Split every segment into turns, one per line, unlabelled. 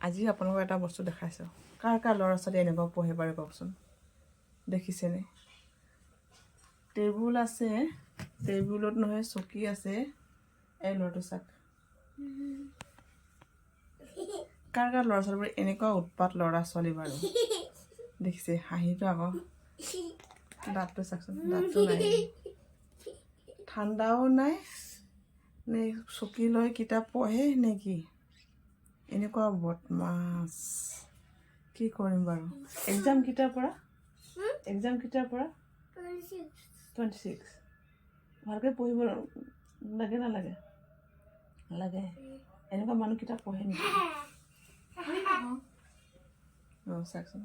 আজি আপোনালোকক এটা বস্তু দেখাইছোঁ। কাৰ কাৰ ল'ৰা ছোৱালী এনেকুৱা পঢ়ে বাৰু কওকচোন। দেখিছেনে? টেবুল আছে, টেবুলত নহয় চকী আছে। এই ল'ৰাটো চাওক। কাৰ কাৰ ল'ৰা ছোৱালীবোৰ এনেকুৱা উৎপাত ল'ৰা ছোৱালী বাৰু। দেখিছে হাঁহিটো আকৌ। দাঁতটো চাওকচোন, দাঁতটো নাই। ঠাণ্ডাও নাই নে চকী লৈ কিতাপ পঢ়ে নে কি? এনেকুৱা বদমাছ। কি কৰিম বাৰু? এক্সাম কেতিয়াৰ পৰা? এক্সাম কেতিয়াৰ পৰা? 26। ভালকৈ পঢ়িব লাগে নালাগে? লাগে। এনেকুৱা মানুহ কিতাপ পঢ়ে নেকি? অঁ চাওকচোন,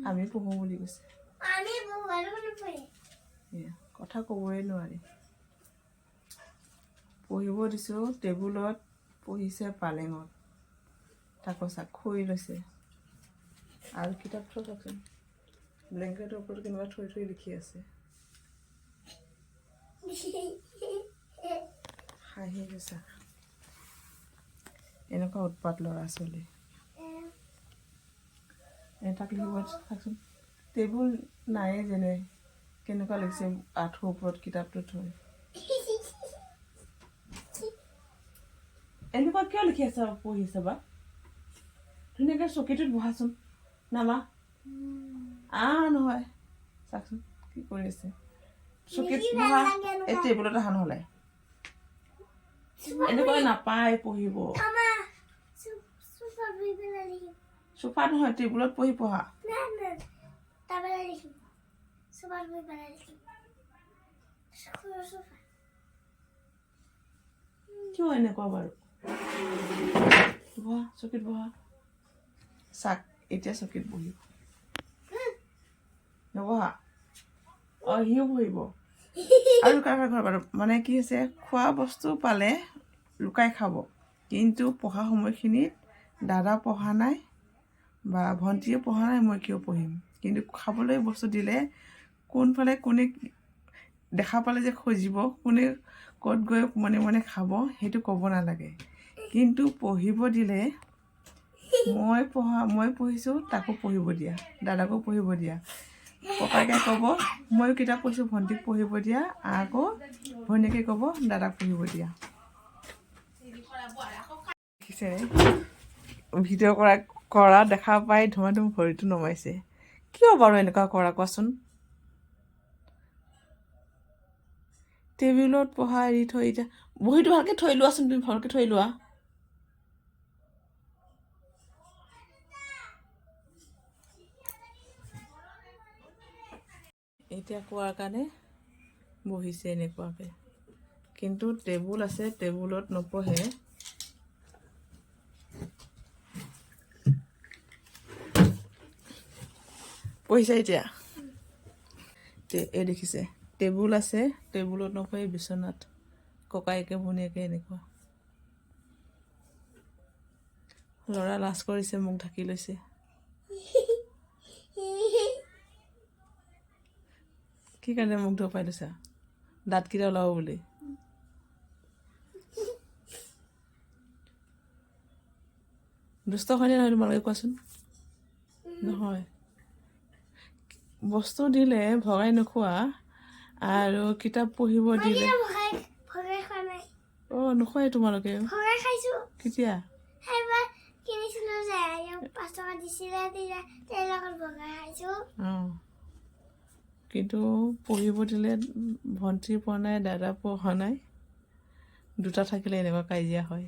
আমি পঢ়োঁ বুলি কৈছে। কথা ক'বই নোৱাৰি। পঢ়িব দিছোঁ টেবুলত, পঢ়িছে পালেঙত। তাকো চাওক শুই লৈছে। আৰু কিতাপ থৈ চাওকচোন, ব্লেংকেটৰ ওপৰত কেনেকুৱা থৈ থৈ লিখি আছে। হাঁহি গৈছে। এনেকুৱা উৎপাত ল'ৰা ছোৱালী। তাক লিখিব চাওকচোন, টেবুল নায়ে যেনে কেনেকুৱা লাগিছে আঁঠুৰ ওপৰত কিতাপটো থৈ। এনেকুৱা কিয় লিখি আছে পঢ়িছে বা? ধুনীয়াকৈ চকীটোত বহাচোন। নামা নহয় চাওকচোন কি কৰি আছে। চকীত বহা, এই টেবুলত অহা নহ'লে। এনেকুৱা নাপায় পঢ়িব। চোফাত নহয়, টেবুলত পঢ়া। কিয় এনেকুৱা বাৰু? বহা, চকীত বহা। চাক এতিয়া চকীত বহিব। নবহা? অঁ সিও বহিব। আৰু কাৰ ঘৰ বাৰু মানে কি হৈছে, খোৱা বস্তু পালে লুকাই খাব, কিন্তু পঢ়া সময়খিনিত দাদা পঢ়া নাই বা ভণ্টিয়ে পঢ়া নাই, মই কিয় পঢ়িম। কিন্তু খাবলৈ বস্তু দিলে কোনফালে কোনে দেখা পালে যে খুজিব, কোনে ক'ত গৈ মনে মনে খাব সেইটো ক'ব নালাগে। কিন্তু পঢ়িব দিলে মই পঢ়িছোঁ তাকো পঢ়িব দিয়া, দাদাকো পঢ়িব দিয়া। ককাইকে ক'ব ময়ো কিতাপ পঢ়িছোঁ ভণ্টিক পঢ়িব দিয়া, আকৌ ভনীয়েকে ক'ব দাদাক পঢ়িব দিয়া। দেখিছে ভিডিঅ' কৰা দেখা পাই ধুমা ধুম ভৰিটো নমাইছে। কিয় বাৰু এনেকুৱা কৰা কোৱাচোন? টেবুলত পঢ়া এৰি থৈ এতিয়া বহীটো ভালকৈ থৈ লোৱাচোন, তুমি ভালকৈ থৈ লোৱা। এতিয়া কোৱাৰ কাৰণে বহিছে এনেকুৱাকৈ, কিন্তু টেবুল আছে, টেবুলত নপঢ়ে। পঢ়িছে এতিয়া? এই দেখিছে টেবুল আছে, টেবুলত নপঢ়ি বিচনাত, ককায়েকে ভনীয়েকে এনেকুৱা। ল'ৰা লাজ কৰিছে, মুখ ঢাকি লৈছে। কি কাৰণে মুখ ধপাই লৈছা? দাঁতকেইটা ওলাব বুলি। দুষ্ট হয়নে নহয় তোমালোকে কোৱাচোন? নহয়, বস্তু দিলে ভগাই নোখোৱা আৰু কিতাপ পঢ়িব দিলে অঁ নোখোৱাই তোমালোকে। কেতিয়া? অঁ কিন্তু পঢ়িব দিলে ভণ্টি পঢ়া নাই, দাদা পঢ়া নাই, দুটা থাকিলে এনেকুৱা কাজিয়া হয়।